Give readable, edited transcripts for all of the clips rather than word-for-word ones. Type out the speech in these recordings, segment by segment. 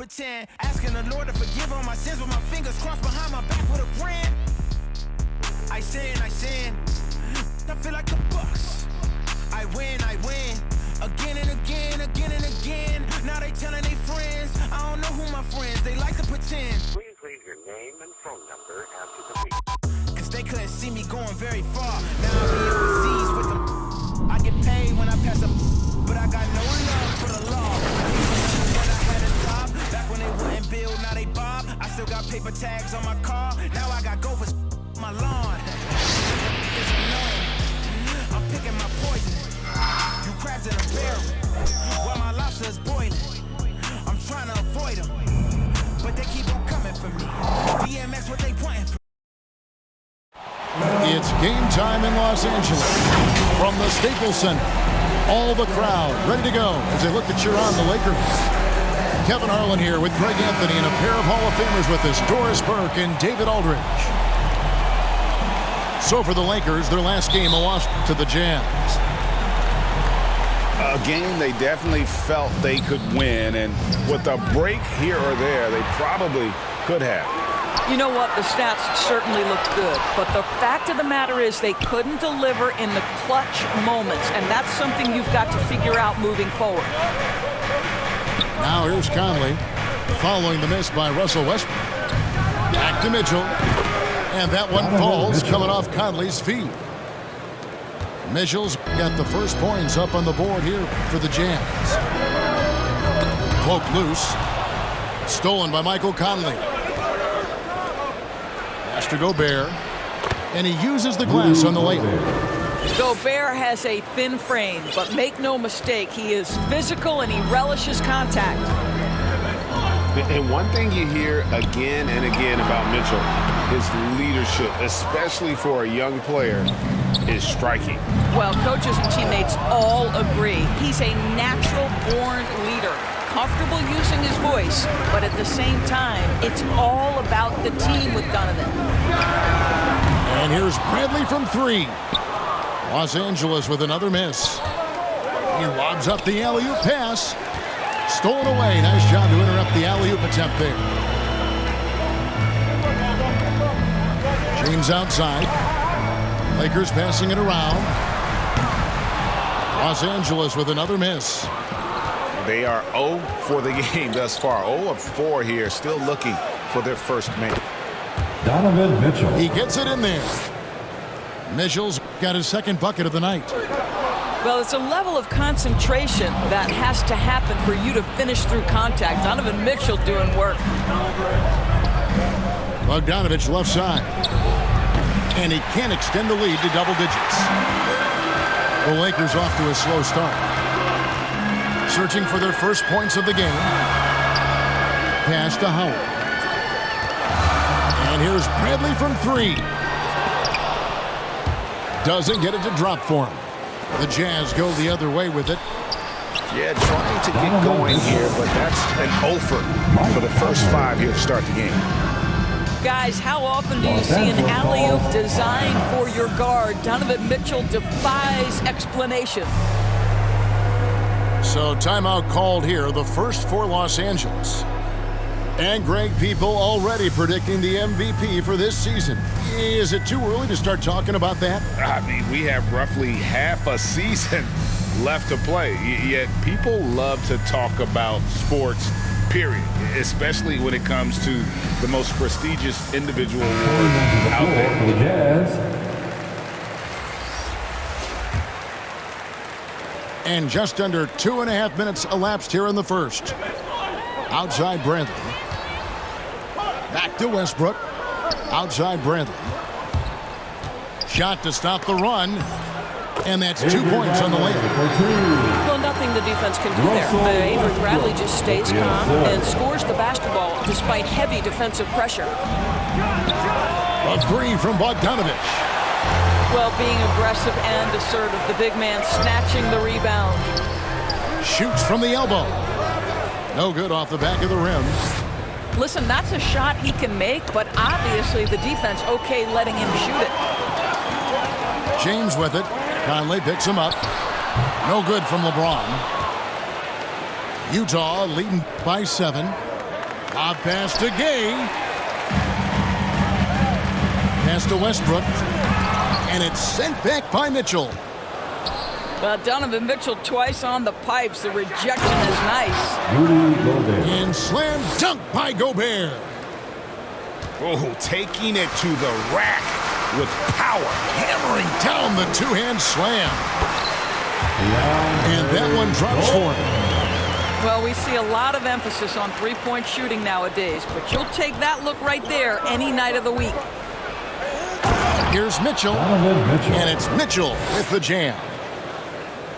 pretend. Asking the Lord to forgive all my sins with my fingers crossed behind my back with a grin. I sin. I feel like the Bucks. I win. Again and again. Now they telling their friends. I don't know who my friends, they like to pretend. Please leave your name and phone number after the beep. Cause they couldn't see me going very far. Now I be overseas with them. I get paid when I pass up, but I got no love for the law. When I had a job, back when they wouldn't build, now they bob. I still got paper tags on my car. Now I got gophers my lawn. It's annoying. I'm picking my poison. You crabs in a barrel, while my lobster is boiling. I'm trying to avoid them, but they keep on coming for me. DMX, what they wanting for? It's game time in Los Angeles. From the Staples Center, all the crowd ready to go as they look to cheer on the Lakers. Kevin Harlan here with Greg Anthony and a pair of Hall of Famers with us, Doris Burke and David Aldridge. So for the Lakers, their last game, a loss to the Jazz. A game they definitely felt they could win, and with a break here or there, they probably could have. You know what? The stats certainly looked good, but the fact of the matter is they couldn't deliver in the clutch moments, and that's something you've got to figure out moving forward. Now here's Conley, following the miss by Russell Westbrook. Back to Mitchell, and that one falls, coming off Conley's feet. Mitchell's got the first points up on the board here for the Jazz. Cloak loose, stolen by Michael Conley. To Gobert, and he uses the glass on the layup. Gobert has a thin frame, but make no mistake, he is physical and he relishes contact. And one thing you hear again and again about Mitchell, his leadership, especially for a young player, is striking. Well, coaches and teammates all agree. He's a natural-born leader. Comfortable using his voice, but at the same time, it's all about the team with Donovan. And here's Bradley from three. Los Angeles with another miss. He lobs up the alley-oop pass. Stolen away. Nice job to interrupt the alley-oop attempt there. James outside. Lakers passing it around. Los Angeles with another miss. They are 0 for the game thus far. 0 of 4 here, still looking for their first make. Donovan Mitchell. He gets it in there. Mitchell's got his second bucket of the night. Well, it's a level of concentration that has to happen for you to finish through contact. Donovan Mitchell doing work. Bogdanovich left side. And he can't extend the lead to double digits. The Lakers off to a slow start. Searching for their first points of the game. Pass to Howard. And here's Bradley from three. Doesn't get it to drop for him. The Jazz go the other way with it. Yeah, trying to get going here, but that's an offer for the first 5 here to start the game. Guys, how often do you see an alley-oop designed for your guard? Donovan Mitchell defies explanation. So timeout called here, the first for Los Angeles. And Greg, people already predicting the MVP for this season. Is it too early to start talking about that? I mean, we have roughly half a season left to play, yet people love to talk about sports, period, especially when it comes to the most prestigious individual award out there. The Jazz. And just under 2.5 minutes elapsed here in the first. Outside Bradley. Back to Westbrook. Outside Bradley. Shot to stop the run. And that's 2 points on the layup. Well, nothing the defense can do there. Avery Bradley just stays calm and scores the basketball despite heavy defensive pressure. A three from Bogdanovich. Well, being aggressive and assertive, the big man snatching the rebound. Shoots from the elbow. No good off the back of the rim. Listen, that's a shot he can make, but obviously the defense okay letting him shoot it. James with it. Conley picks him up. No good from LeBron. Utah leading by 7. Lob pass to Gay. Pass to Westbrook. And it's sent back by Mitchell. Well, Donovan Mitchell twice on the pipes. The rejection is nice. Rudy Gobert. And slam dunk by Gobert. Oh, taking it to the rack with power. Hammering down the two-hand slam. And that one drops for him. Well, we see a lot of emphasis on three-point shooting nowadays, but you'll take that look right there any night of the week. Here's Mitchell. Donovan Mitchell. And it's Mitchell with the jam.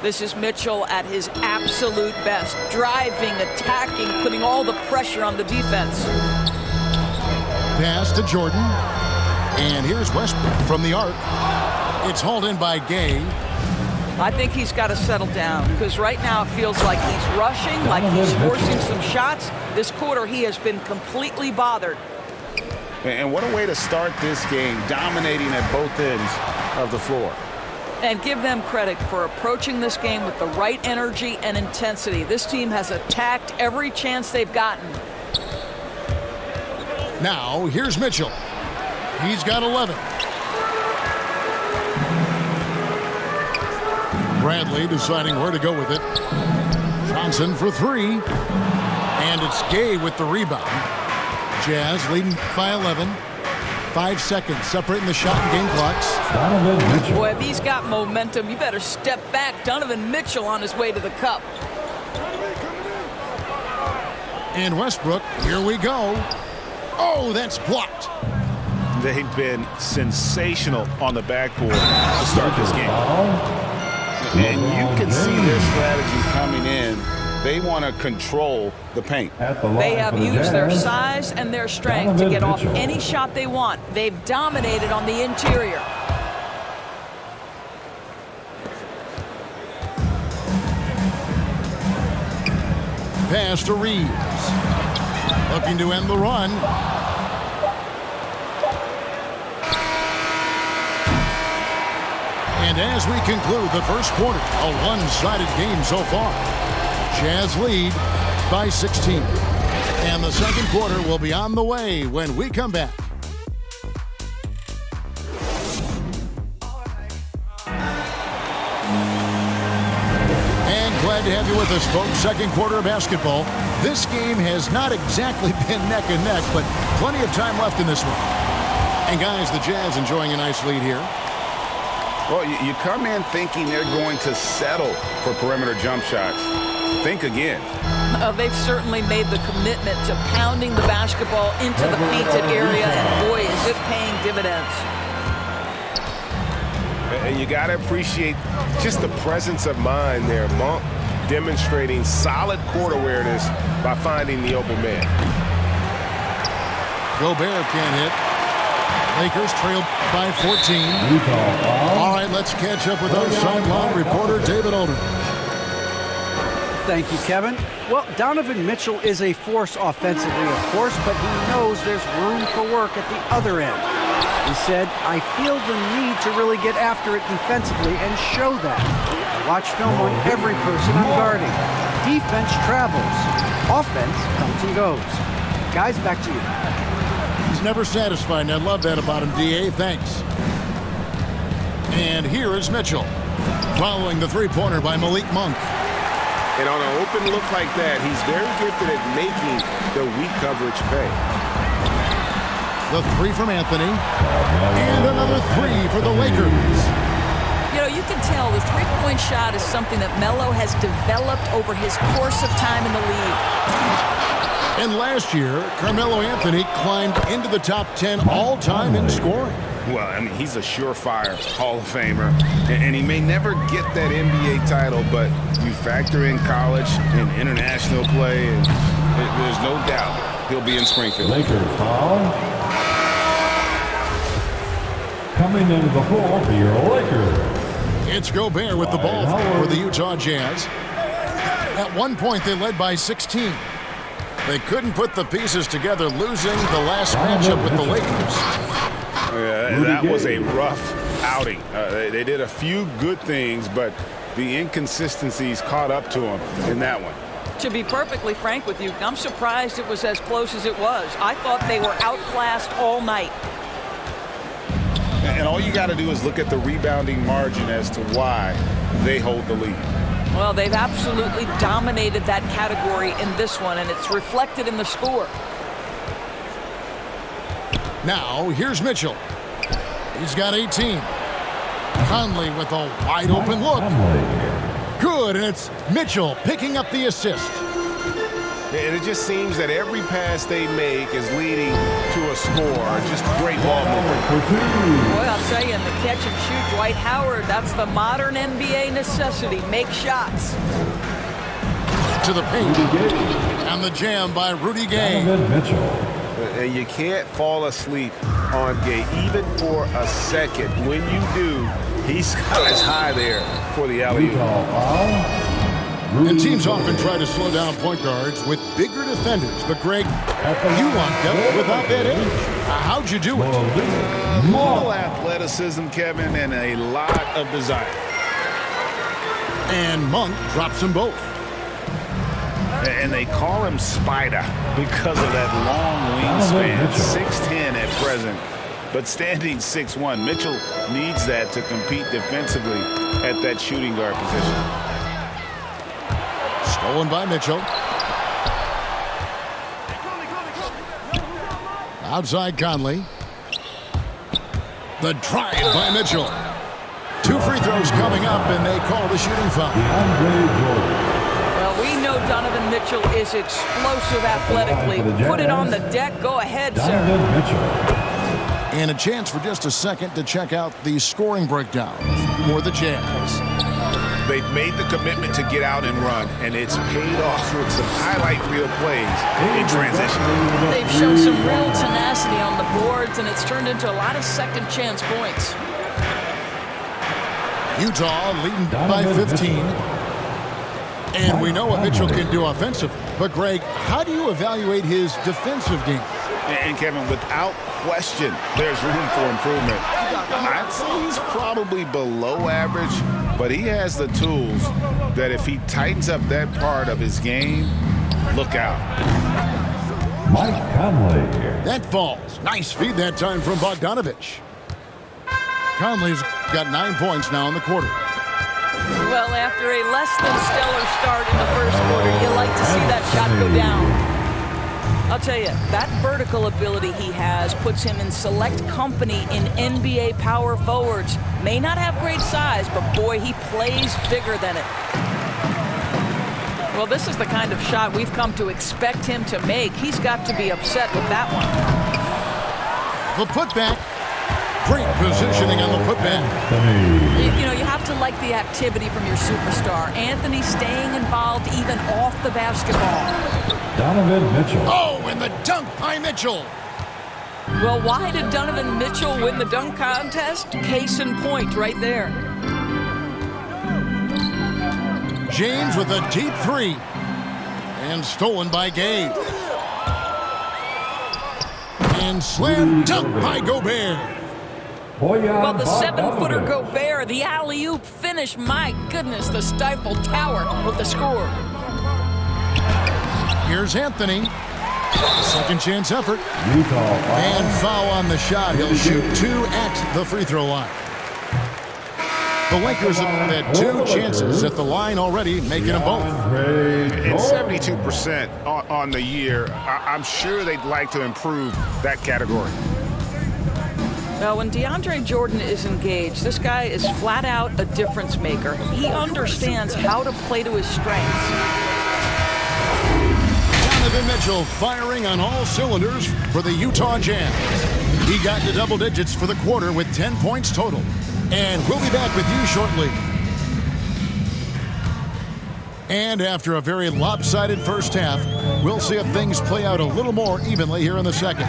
This is Mitchell at his absolute best. Driving, attacking, putting all the pressure on the defense. Pass to Jordan. And here's Westbrook from the arc. It's hauled in by Gay. I think he's got to settle down because right now it feels like he's rushing, like he's forcing some shots. This quarter he has been completely bothered. And what a way to start this game, dominating at both ends of the floor. And give them credit for approaching this game with the right energy and intensity. This team has attacked every chance they've gotten. Now, here's Mitchell. He's got 11. Bradley deciding where to go with it. Johnson for three. And it's Gay with the rebound. Jazz leading by 11. 5 seconds separating the shot and game clocks. Donovan Mitchell. Boy, if he's got momentum, you better step back. Donovan Mitchell on his way to the cup. And Westbrook, here we go. Oh, that's blocked. They've been sensational on the backboard to start this game. And you can see their strategy coming in. They want to control the paint. At the line They have for the used their Jazz, size and their strength to Donovan get off Mitchell. any shot they want. They've dominated on the interior. Pass to Reeves. Looking to end the run. And as we conclude the first quarter, a one-sided game so far. Jazz lead by 16. And the second quarter will be on the way when we come back. And glad to have you with us, folks. Second quarter of basketball. This game has not exactly been neck and neck, but plenty of time left in this one. And guys, the Jazz enjoying a nice lead here. Well, you come in thinking they're going to settle for perimeter jump shots. Think again. They've certainly made the commitment to pounding the basketball into the painted area, and boy, is it paying dividends. And you got to appreciate just the presence of mind there. Monk demonstrating solid court awareness by finding the open man. Gobert can't hit. Lakers trail by 14. Utah foul. All right, let's catch up with our sideline reporter, David Older. Thank you, Kevin. Well, Donovan Mitchell is a force offensively, of course, but he knows there's room for work at the other end. He said, I feel the need to really get after it defensively and show that. I watch film on every person I'm guarding. Defense travels. Offense comes and goes. Guys, back to you. He's never satisfied, and I love that about him, D.A. Thanks. And here is Mitchell, following the three-pointer by Malik Monk. And on an open look like that, he's very gifted at making the weak coverage pay. The three from Anthony, and another three for the Lakers. You know, you can tell the three-point shot is something that Melo has developed over his course of time in the league. And last year, Carmelo Anthony climbed into the top 10 all-time in scoring. Well, I mean, he's a surefire Hall of Famer, and he may never get that NBA title, but you factor in college and international play, and there's no doubt he'll be in Springfield. Lakers foul. Coming into the floor for your Lakers. It's Gobert with the ball for the Utah Jazz. At one point, they led by 16. They couldn't put the pieces together, losing the last matchup with the Lakers. That was a rough outing. They did a few good things, but the inconsistencies caught up to them in that one. To be perfectly frank with you, I'm surprised it was as close as it was. I thought they were outclassed all night. And all you got to do is look at the rebounding margin as to why they hold the lead. Well, they've absolutely dominated that category in this one, and it's reflected in the score. Now, here's Mitchell. He's got 18. Conley with a wide open look. Good, and it's Mitchell picking up the assist. And it just seems that every pass they make is leading to a score. Just great ball movement. Boy, I'll tell you, in the catch and shoot, Dwight Howard, that's the modern NBA necessity. Make shots. To the paint. And the jam by Rudy Gay. Donovan Mitchell. And you can't fall asleep on Gay, even for a second. When you do, he's got his high there for the alley-oop. And teams often try to slow down point guards with bigger defenders. But, Greg, you walked up without that edge. How'd you do it? Little athleticism, Kevin, and a lot of desire. And Monk drops them both. And they call him Spider because of that long wingspan, 6'10" at present, but standing 6'1". Mitchell needs that to compete defensively at that shooting guard position. Stolen by Mitchell. Outside Conley. The drive by Mitchell. 2 free throws coming up, and they call the shooting foul. Well, we know Donovan Mitchell is explosive athletically. Put it on the deck. Go ahead, sir. And a chance for just a second to check out the scoring breakdown for the Jazz. They've made the commitment to get out and run, and it's paid off with some highlight reel plays in transition. They've shown some real tenacity on the boards, and it's turned into a lot of second chance points. Utah leading by 15. And we know what Mitchell can do offensively. But, Greg, how do you evaluate his defensive game? And Kevin, without question, there's room for improvement. I'd say he's probably below average, but he has the tools that if he tightens up that part of his game, look out. Mike Conley. That falls. Nice feed that time from Bogdanovich. Conley's got 9 points now in the quarter. Well, after a less than stellar start in the first quarter, you like to see that shot go down. I'll tell you, that vertical ability he has puts him in select company in NBA power forwards. May not have great size, but boy, he plays bigger than it. Well, this is the kind of shot we've come to expect him to make. He's got to be upset with that one. The putback. Great positioning on the putback. You know, you have to like the activity from your superstar. Anthony staying involved even off the basketball. Donovan Mitchell. Oh, and the dunk by Mitchell. Well, why did Donovan Mitchell win the dunk contest? Case in point right there. James with a deep 3. And stolen by Gay. And slam dunk by Gobert. Well, the 7-footer Gobert, the alley-oop finish. My goodness, the Stifle Tower with the score. Here's Anthony. Second chance effort. Utah. And foul on the shot. He'll shoot 2 at the free throw line. The Lakers have had 2 chances at the line already, making them both. It's 72% on the year. I'm sure they'd like to improve that category. Now, when DeAndre Jordan is engaged, this guy is flat out a difference maker. He understands how to play to his strengths. Donovan Mitchell firing on all cylinders for the Utah Jazz. He got to double digits for the quarter with 10 points total. And we'll be back with you shortly. And after a very lopsided first half, we'll see if things play out a little more evenly here in the second.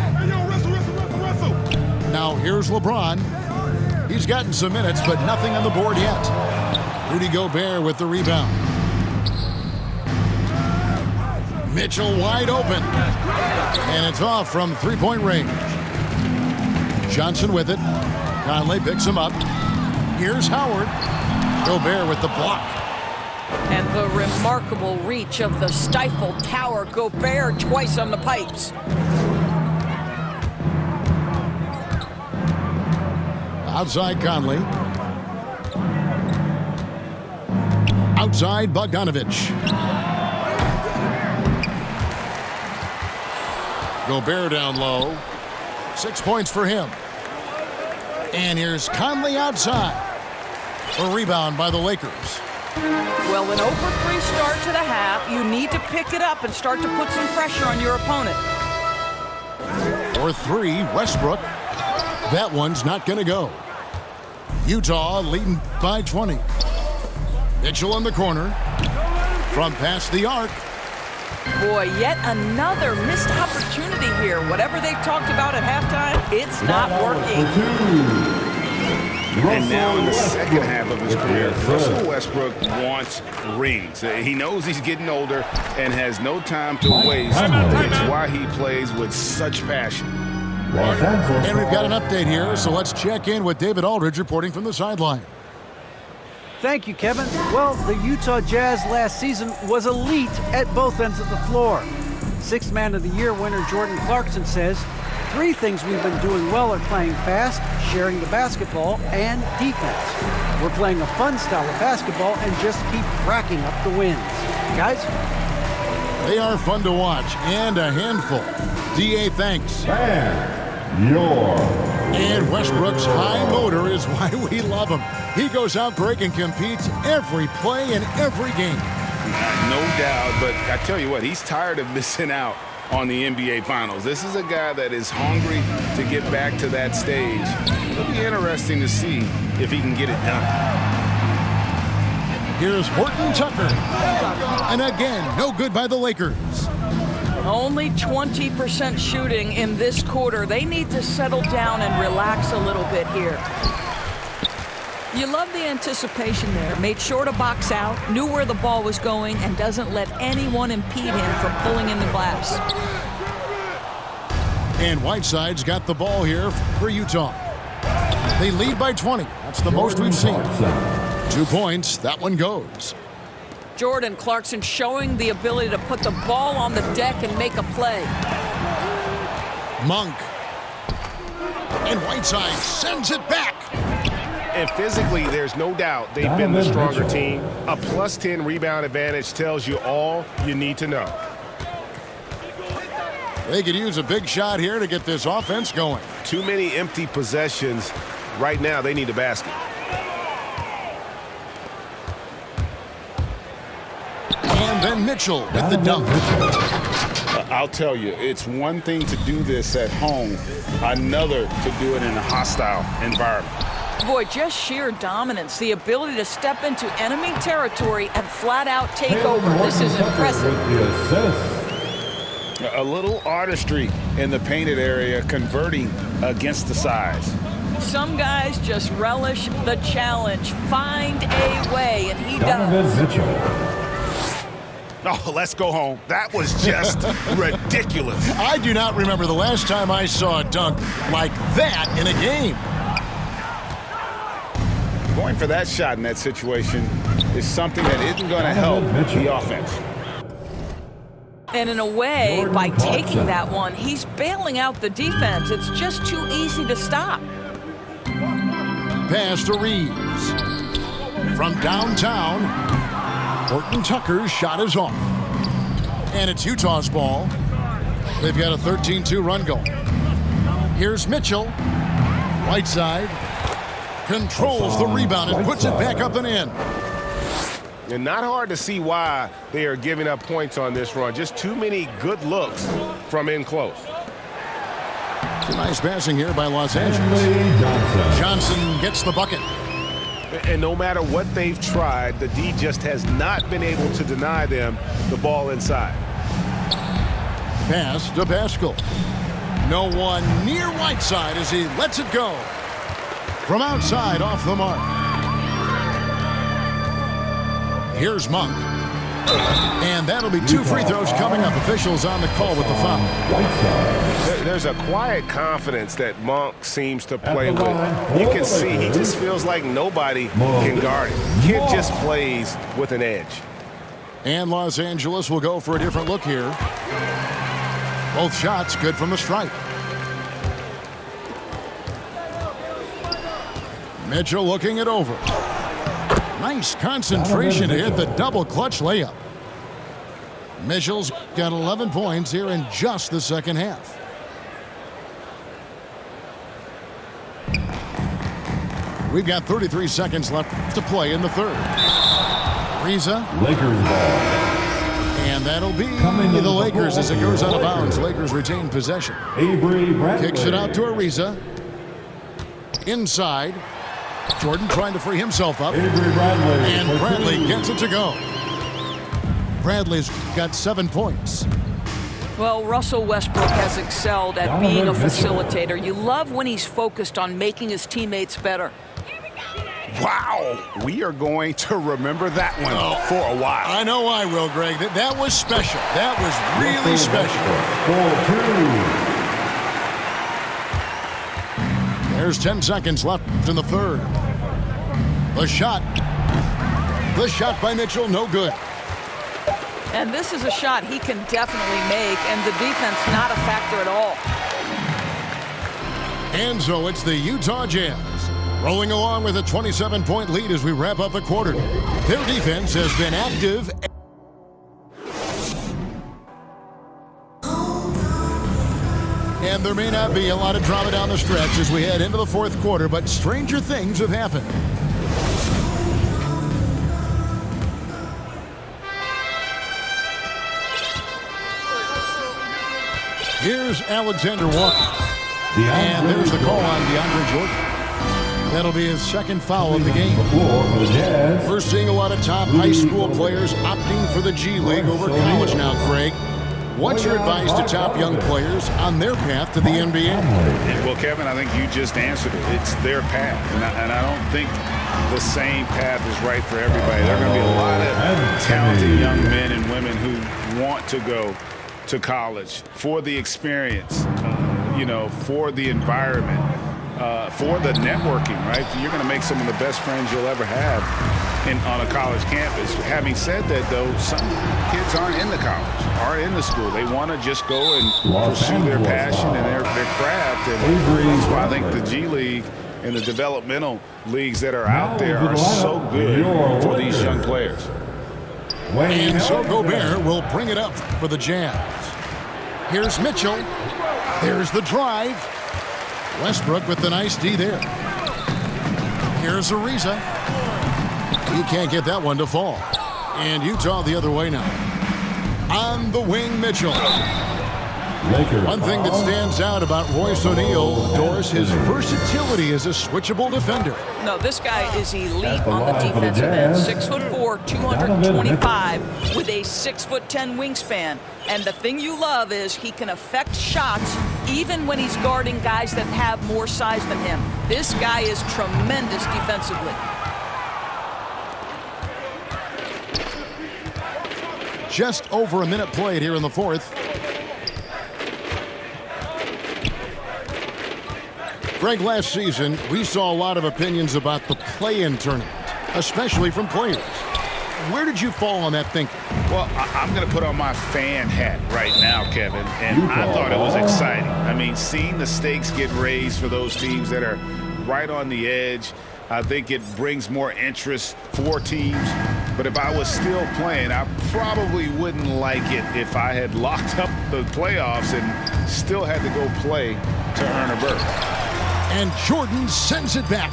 Now here's LeBron. He's gotten some minutes, but nothing on the board yet. Rudy Gobert with the rebound. Mitchell wide open. And it's off from three-point range. Johnson with it. Conley picks him up. Here's Howard. Gobert with the block. And the remarkable reach of the stifled tower. Gobert twice on the pipes. Outside Conley. Outside Bogdanovich. Gobert down low. 6 points for him. And here's Conley outside. A rebound by the Lakers. Well, an over 3 start to the half. You need to pick it up and start to put some pressure on your opponent. For 3, Westbrook. That one's not going to go. Utah leading by 20. Mitchell in the corner. From past the arc. Boy, yet another missed opportunity here. Whatever they talked about at halftime, it's not working. And now in the second half of his career, Russell Westbrook wants rings. He knows he's getting older and has no time to waste. It's why he plays with such passion. And we've got an update here, so let's check in with David Aldridge reporting from the sideline. Thank you, Kevin. Well, the Utah Jazz last season was elite at both ends of the floor. Sixth Man of the Year winner Jordan Clarkson says, 3 things we've been doing well are playing fast, sharing the basketball, and defense. We're playing a fun style of basketball and just keep racking up the wins. Guys? They are fun to watch and a handful. D.A., thanks. And Westbrook's high motor is why we love him. He goes out breaking, competes every play in every game. No doubt, but I tell you what, he's tired of missing out on the NBA Finals. This is a guy that is hungry to get back to that stage. It'll be interesting to see if he can get it done. Here's Horton Tucker. And again, no good by the Lakers. Only 20% shooting in this quarter. They need to settle down and relax a little bit here. You love the anticipation there. Made sure to box out, knew where the ball was going, and doesn't let anyone impede him from pulling in the glass. And Whiteside's got the ball here for Utah. They lead by 20. That's the most we've seen. 2 points. That one goes. Jordan Clarkson showing the ability to put the ball on the deck and make a play. Monk. And Whiteside sends it back. And physically, there's no doubt they've been the stronger team. A plus 10 rebound advantage tells you all you need to know. They could use a big shot here to get this offense going. Too many empty possessions. Right now, they need a basket. And then Mitchell with the dunk. I'll tell you, it's one thing to do this at home, another to do it in a hostile environment. Boy, just sheer dominance, the ability to step into enemy territory and flat out take over. This is impressive. A little artistry in the painted area, converting against the size. Some guys just relish the challenge, find a way, and he does. Oh, let's go home. That was just ridiculous. I do not remember the last time I saw a dunk like that in a game. Going for that shot in that situation is something that isn't going to help the offense. And in a way, by taking that one, he's bailing out the defense. It's just too easy to stop. Pass to Reeves. From downtown, Horton Tucker's shot is off. And it's Utah's ball. They've got a 13-2 run going. Here's Mitchell. Whiteside controls the rebound and puts it back up and in. And not hard to see why they are giving up points on this run. Just too many good looks from in close. Nice passing here by Los Angeles. Johnson gets the bucket. And no matter what they've tried, the D just has not been able to deny them the ball inside. Pass to Pascal. No one near Whiteside as he lets it go. From outside, off the mark. Here's Monk. And that'll be 2 free throws coming up. Officials on the call with the foul. there's a quiet confidence that Monk seems to play the with. line, You can for the see he Lakers, just feels like nobody Monk. can guard him. Kid just plays with an edge. And Los Angeles will go for a different look here. Both shots good from the stripe. Mitchell looking it over. Nice concentration to hit the double clutch layup. Mitchell's got 11 points here in just the second half. We've got 33 seconds left to play in the third. Ariza. Lakers ball. And that'll be Coming the in the Lakers ball as it goes out of bounds. Lakers. Lakers retain possession. Avery Bradley. Kicks it out to Ariza. Inside. Jordan trying to free himself up. Avery Bradley. And for Bradley two. gets it to go. Bradley's got 7 points. Well, Russell Westbrook has excelled at Donovan being a Mitchell. facilitator. You love when he's focused on making his teammates better. Wow, we are going to remember that one for a while. I know I will, Greg. That was special. That was really Russell special. Westbrook for 2. There's 10 seconds left in the third. The shot. The shot by Mitchell, no good. And this is a shot he can definitely make, and the defense not a factor at all. And so it's the Utah Jazz rolling along with a 27-point lead as we wrap up the quarter. Their defense has been active. And there may not be a lot of drama down the stretch as we head into the fourth quarter, but stranger things have happened. Here's Alexander Walker. And there's the call on DeAndre Jordan. That'll be his second foul of the game. For the Jazz. We're seeing a lot of top high school players opting for the G League over college now, Craig. What's your advice to top young players on their path to the NBA? Well, Kevin, I think you just answered it. It's their path, and I don't think the same path is right for everybody. There are going to be a lot of talented young men and women who want to go to college for the experience, for the environment, for the networking, right? You're going to make some of the best friends you'll ever have on a college campus. Having said that, though, some kids aren't in the college, aren't in the school. They want to just go and pursue their passion and their craft. And that's why I think the G League and the developmental leagues that are out there are so good for these young players. And so Gobert will bring it up for the Jazz. Here's Mitchell. There's the drive. Westbrook with the nice D there. Here's Ariza. He can't get that one to fall. And Utah the other way now. On the wing, Mitchell. One thing that stands out about Royce O'Neal, Doris, his versatility as a switchable defender. No, this guy is elite on the defensive end. 6'4", 225, with a 6'10" wingspan. And the thing you love is he can affect shots even when he's guarding guys that have more size than him. This guy is tremendous defensively. Just over a minute played here in the fourth. Greg, last season, we saw a lot of opinions about the play-in tournament, especially from players. Where did you fall on that thinking? Well, I'm going to put on my fan hat right now, Kevin, and I thought it was exciting. I mean, seeing the stakes get raised for those teams that are right on the edge, I think it brings more interest for teams. But if I was still playing, I probably wouldn't like it if I had locked up the playoffs and still had to go play to earn a berth. And Jordan sends it back.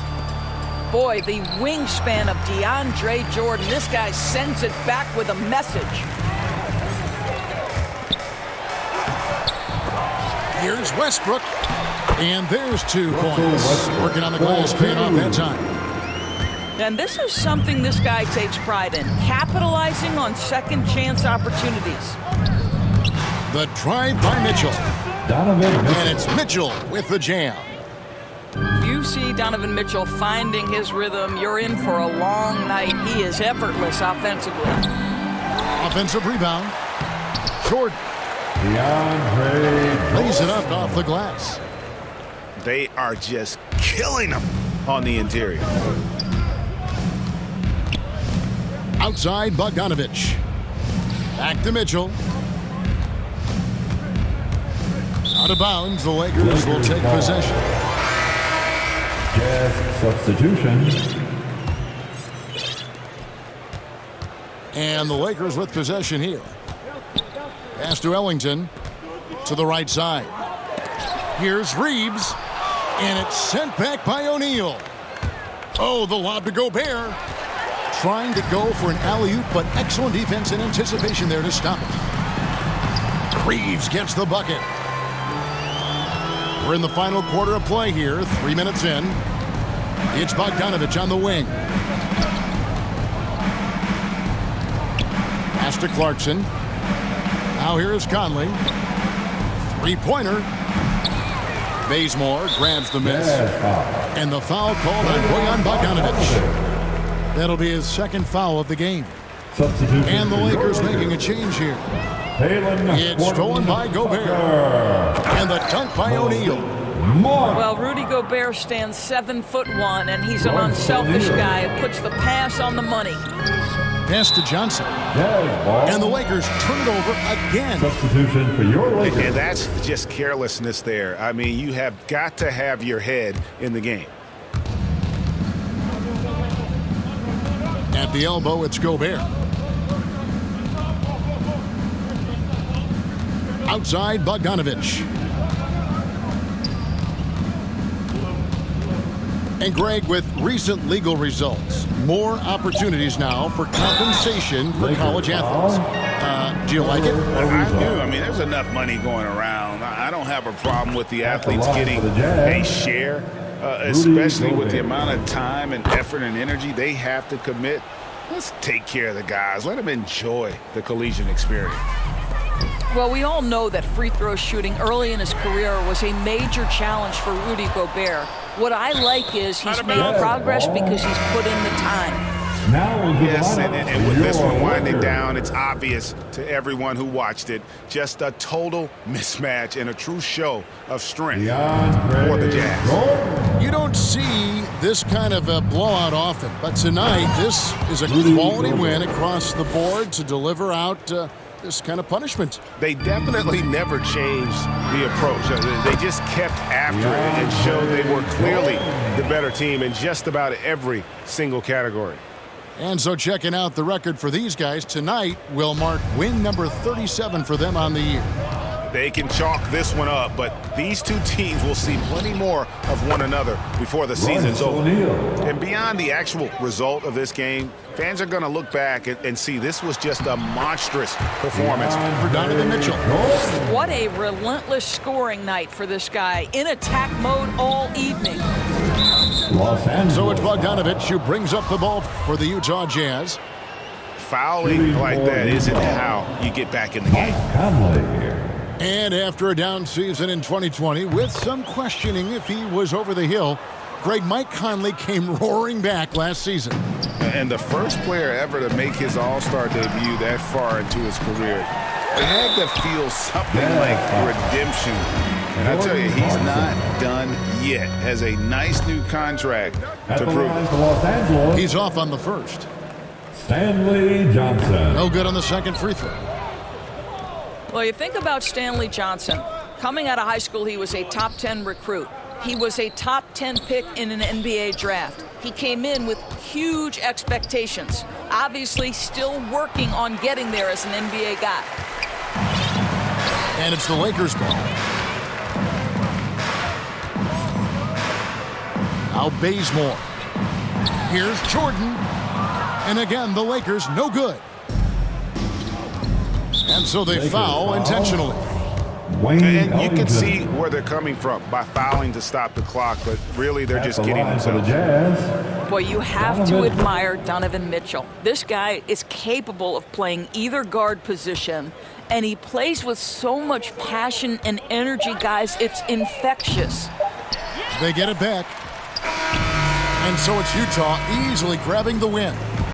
Boy, the wingspan of DeAndre Jordan. This guy sends it back with a message. Here's Westbrook. And there's 2 points. Working on the glass, paying off that time. And this is something this guy takes pride in, capitalizing on second chance opportunities. The drive by Mitchell. Donovan Mitchell. And it's Mitchell with the jam. If you see Donovan Mitchell finding his rhythm, you're in for a long night. He is effortless offensively. Offensive rebound. Jordan. DeAndre Lays it up off the glass. They are just killing them on the interior. Outside Bogdanovich. Back to Mitchell. Out of bounds, the Lakers will take possession. Jazz substitution. And the Lakers with possession here. Pass to Ellington. To the right side. Here's Reeves. And it's sent back by O'Neal. Oh, the lob to Gobert. Trying to go for an alley-oop, but excellent defense and anticipation there to stop it. Reeves gets the bucket. We're in the final quarter of play here, 3 minutes in. It's Bogdanovich on the wing. Pass to Clarkson. Now here is Conley. Three-pointer. Bazemore grabs the miss. And the foul called on Bojan Bogdanovich. That'll be his second foul of the game. Substitution. And the Lakers making a change here. It's stolen by Gobert. And the dunk by O'Neal. Well, Rudy Gobert stands 7'1", and he's an unselfish guy who puts the pass on the money. Pass to Johnson. And the Lakers turn it over again. Substitution for your Lakers. And that's just carelessness there. I mean, you have got to have your head in the game. At the elbow, it's Gobert. Outside, Bogdanovich. And Greg, with recent legal results, more opportunities now for compensation for college athletes. Do you like it? I do. I mean, there's enough money going around. I don't have a problem with the athletes getting a share, especially with the amount of time and effort and energy they have to commit. Let's take care of the guys. Let them enjoy the collegiate experience. Well, we all know that free throw shooting early in his career was a major challenge for Rudy Gobert. What I like is he's made progress because he's put in the time. Yes, and with this one winding down, it's obvious to everyone who watched it. Just a total mismatch and a true show of strength for the Jazz. You don't see this kind of a blowout often, but tonight this is a quality win across the board to deliver out this kind of punishment. They definitely never changed the approach. They just kept after it and showed they were clearly the better team in just about every single category. And so checking out the record for these guys tonight will mark win number 37 for them on the year. They can chalk this one up, but these two teams will see plenty more of one another before the season's over. And beyond the actual result of this game, fans are going to look back and see this was just a monstrous performance for Donovan Mitchell. What a relentless scoring night for this guy, in attack mode all evening. So it's Bogdanovich who brings up the ball for the Utah Jazz. Fouling like that isn't how you get back in the game. And after a down season in 2020, with some questioning if he was over the hill, Mike Conley came roaring back last season. And the first player ever to make his All-Star debut that far into his career. It had to feel something like redemption. And I tell you, he's not done yet. Has a nice new contract to prove it. He's off on the first. Stanley Johnson. No good on the second free throw. Well, you think about Stanley Johnson. Coming out of high school, he was a top 10 recruit. He was a top 10 pick in an NBA draft. He came in with huge expectations. Obviously, still working on getting there as an NBA guy. And it's the Lakers' ball. Now Bazemore. Here's Jordan. And again, the Lakers no good. And so they foul intentionally. And you can see where they're coming from by fouling to stop the clock, but really they're just kidding themselves. Boy, you have to admire Donovan Mitchell. This guy is capable of playing either guard position, and he plays with so much passion and energy, guys. It's infectious. They get it back. And so it's Utah easily grabbing the win.